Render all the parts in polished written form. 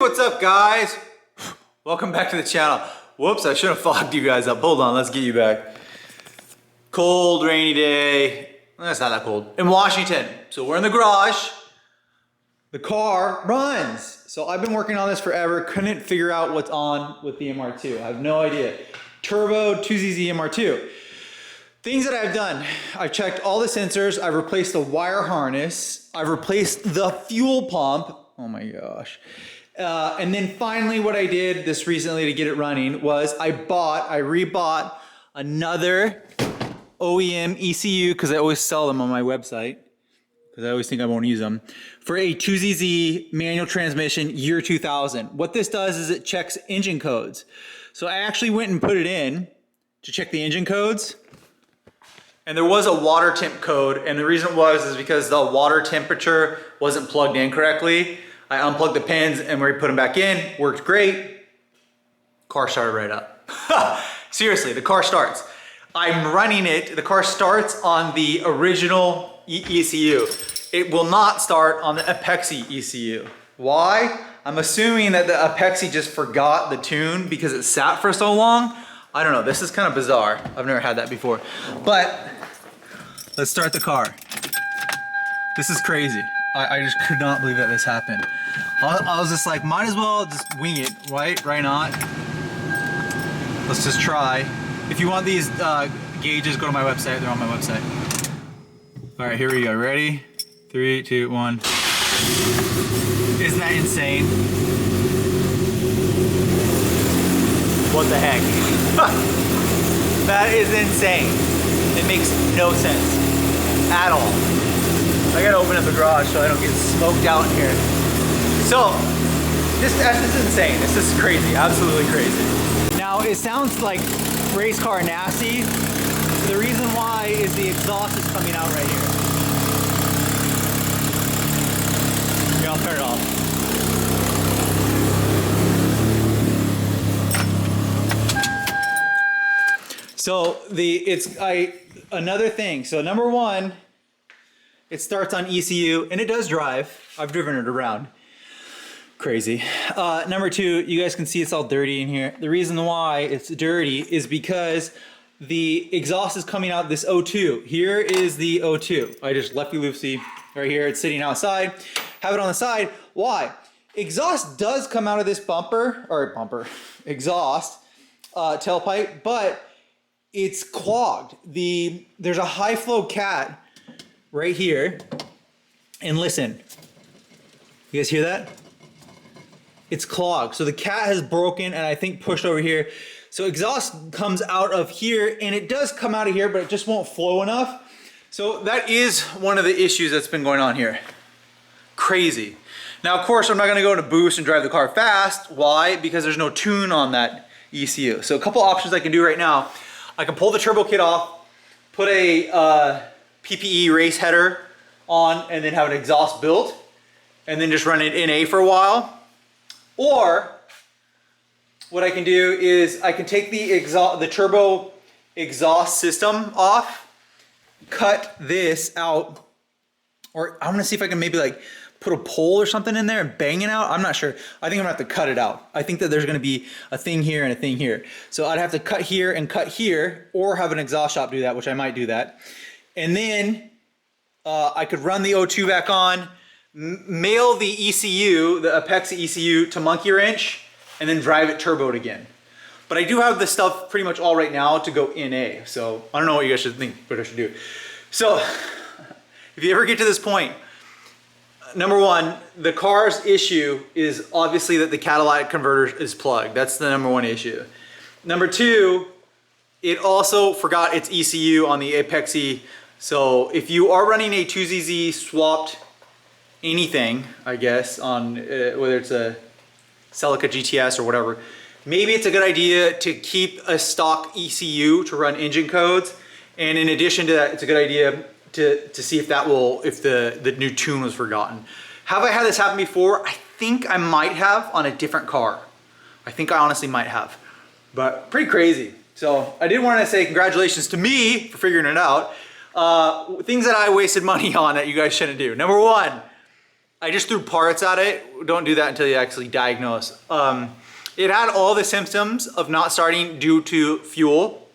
What's up, guys? Welcome back to the channel. Whoops, I should have fogged you guys up. Hold on, let's get you back. Cold, rainy day. Well, it's not that cold. In Washington. So we're in the garage. The car runs. So I've been working on this forever. Couldn't figure out what's on with the MR2. I have no idea. Turbo 2ZZ MR2. Things that I've done. I've checked all the sensors. I've replaced the wire harness. I've replaced the fuel pump. Oh my gosh. And then finally what I did this recently to get it running was I rebought another OEM ECU, because I always sell them on my website, because I always think I won't use them, for a 2ZZ manual transmission year 2000. What this does is it checks engine codes. So I actually went and put it in to check the engine codes. And there was a water temp code, and the reason it was is because the water temperature wasn't plugged in correctly. I unplugged the pins and we put them back in, worked great. Car started right up. Seriously, the car starts. I'm running it, the car starts on the original ECU. It will not start on the Apexi ECU. Why? I'm assuming that the Apexi just forgot the tune because it sat for so long. I don't know, this is kind of bizarre. I've never had that before. But let's start the car. This is crazy. I just could not believe that this happened. I was just like, might as well just wing it, right? Why not? Let's just try. If you want these gauges, go to my website. They're on my website. All right, here we go. Ready? 3, 2, 1. Isn't that insane? What the heck? That is insane. It makes no sense at all. I gotta open up the garage so I don't get smoked out in here. So, this is insane. This is crazy, absolutely crazy. Now, it sounds like race car nasty. The reason why is the exhaust is coming out right here. Here, I'll turn it off. So, another thing. So, number one, it starts on ECU, and it does drive. I've driven it around. Crazy. Number two, you guys can see it's all dirty in here. The reason why it's dirty is because the exhaust is coming out this O2. Here is the O2. I just lefty-loosey right here. It's sitting outside. Have it on the side. Why? Exhaust does come out of this exhaust tailpipe, but it's clogged. There's a high flow cat right here, and listen, you guys hear that? It's clogged. So the cat has broken and I think pushed over here. So exhaust comes out of here, and it does come out of here, but it just won't flow enough. So that is one of the issues that's been going on here. Crazy. Now, of course, I'm not gonna go into boost and drive the car fast. Why? Because there's no tune on that ECU. So a couple options I can do right now. I can pull the turbo kit off, put a PPE race header on, and then have an exhaust built, and then just run it in A for a while. Or what I can do is I can take the turbo exhaust system off, cut this out, or I'm gonna see if I can maybe like put a pole or something in there and bang it out. I'm not sure. I think I'm gonna have to cut it out. I think that there's gonna be a thing here and a thing here. So I'd have to cut here, or have an exhaust shop do that, which I might do that. And then I could run the O2 back on, mail the ECU, the Apexi ECU, to monkey wrench, and then drive it turboed again. But I do have this stuff pretty much all right now to go in A. So I don't know what you guys should think, what I should do. So if you ever get to this point, number one, the car's issue is obviously that the catalytic converter is plugged. That's the number one issue. Number two, it also forgot its ECU on the Apexi. So if you are running a 2ZZ swapped anything, I guess, on whether it's a CELICA GTS or whatever, maybe it's a good idea to keep a stock ECU to run engine codes. And in addition to that, it's a good idea to see if the new tune was forgotten. Have I had this happen before? I think I might have on a different car. I think I honestly might have, but pretty crazy. So I did want to say congratulations to me for figuring it out. Things that I wasted money on that you guys shouldn't do. Number one, I just threw parts at it. Don't do that until you actually diagnose. It had all the symptoms of not starting due to fuel.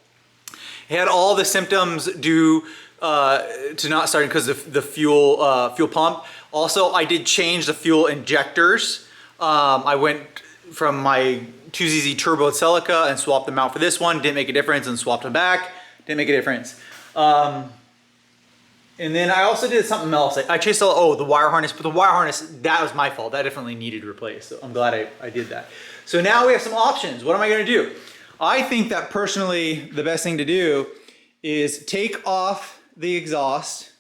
It had all the symptoms due to not starting because of the fuel pump. Also, I did change the fuel injectors. I went from my 2ZZ Turbo CELICA and swapped them out for this one. Didn't make a difference, and swapped them back. Didn't make a difference. And then I also did something else. I changed the wire harness, but the wire harness, that was my fault. That definitely needed replaced. So I'm glad I did that. So now we have some options. What am I gonna do? I think that personally, the best thing to do is take off the exhaust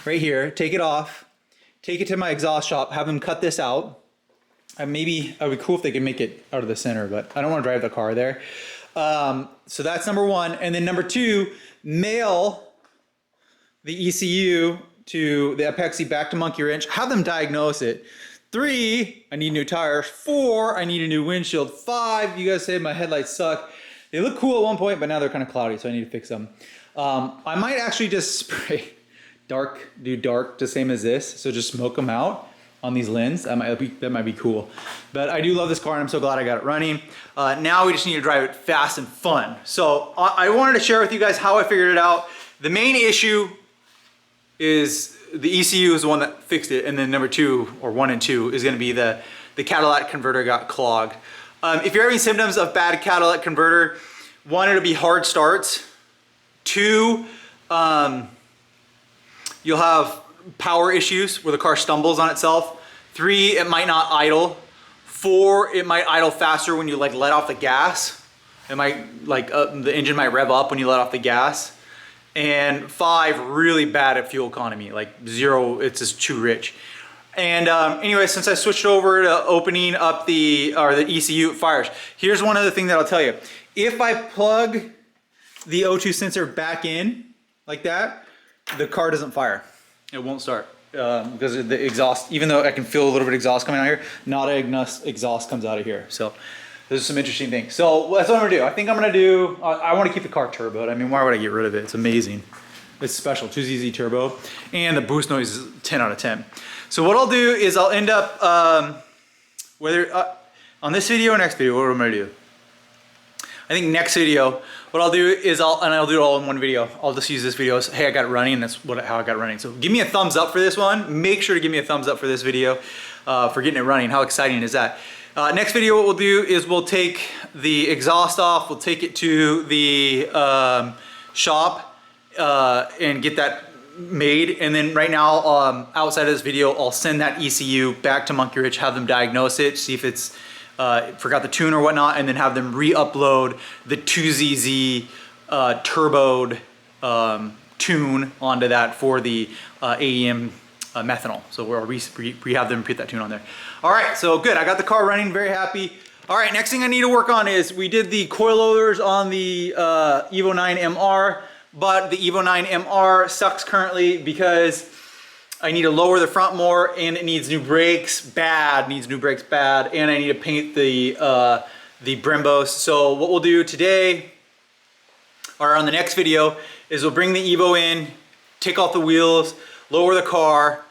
right here, take it off, take it to my exhaust shop, have them cut this out. Maybe it would be cool if they could make it out of the center, but I don't want to drive the car there. So that's number one. And then number two, mail the ECU to the Apex back to Monkey Wrench, have them diagnose it. 3, I need new tires. 4, I need a new windshield. 5, you guys say my headlights suck. They look cool at one point, but now they're kind of cloudy, so I need to fix them. I might actually just spray do dark the same as this, so just smoke them out on these lens. That might be cool. But I do love this car, and I'm so glad I got it running. Now we just need to drive it fast and fun. So I wanted to share with you guys how I figured it out. The main issue is the ECU is the one that fixed it, and then number 2, or 1 and 2, is going to be the catalytic converter got clogged. If you're having symptoms of bad catalytic converter, 1, it'll be hard starts. 2, you'll have power issues where the car stumbles on itself. 3, it might not idle. 4, it might idle faster when you like let off the gas. It might the engine might rev up when you let off the gas. And 5, really bad at fuel economy, like 0, it's just too rich. And anyway, since I switched over to opening up the ECU, it fires. Here's one other thing that I'll tell you. If I plug the O2 sensor back in like that, the car doesn't fire. It won't start because of the exhaust. Even though I can feel a little bit of exhaust coming out here, not enough exhaust comes out of here. So those are some interesting things. So that's what I'm gonna do. I think I'm gonna do, I wanna keep the car turboed. I mean, why would I get rid of it? It's amazing. It's special, 2ZZ Turbo. And the boost noise is 10 out of 10. So what I'll do is I'll end up, on this video or next video, what am I gonna do? I think next video, what I'll do is I'll do it all in one video. I'll just use this video as, hey, I got it running, and that's how I got it running. So give me a thumbs up for this one. Make sure to give me a thumbs up for this video for getting it running. How exciting is that? Next video, what we'll do is we'll take the exhaust off, we'll take it to the shop and get that made. And then right now, outside of this video, I'll send that ECU back to Monkey Wrench, have them diagnose it, see if it's forgot the tune or whatnot, and then have them re-upload the 2ZZ turboed tune onto that for the AEM methanol. So we'll have them put that tune on there. All right, so good. I got the car running, very happy. All right, next thing I need to work on is we did the coilovers on the Evo 9 MR, but the Evo 9 MR sucks currently because I need to lower the front more, and it needs new brakes bad, and I need to paint the Brembos. So what we'll do today, or on the next video, is we'll bring the Evo in, take off the wheels, lower the car,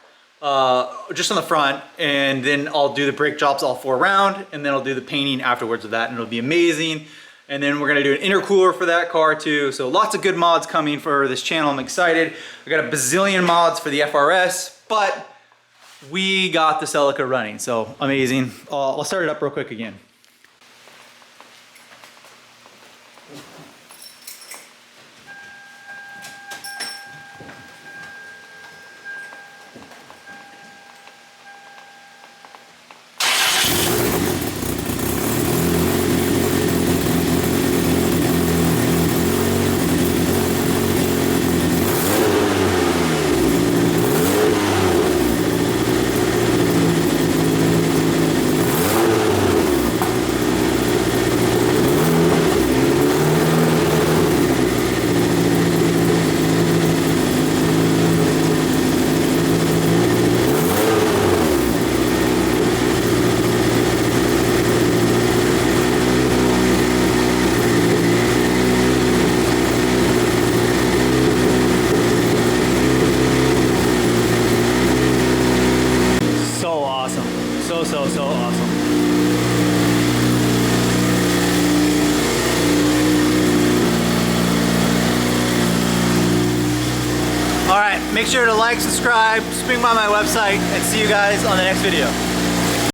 just on the front, and then I'll do the brake jobs all 4 around, and then I'll do the painting afterwards of that, and it'll be amazing. And then we're gonna do an intercooler for that car too. So lots of good mods coming for this channel. I'm excited. I got a bazillion mods for the FRS, but we got the CELICA running, so amazing. I'll start it up real quick again. Make sure to like, subscribe, swing by my website, and see you guys on the next video.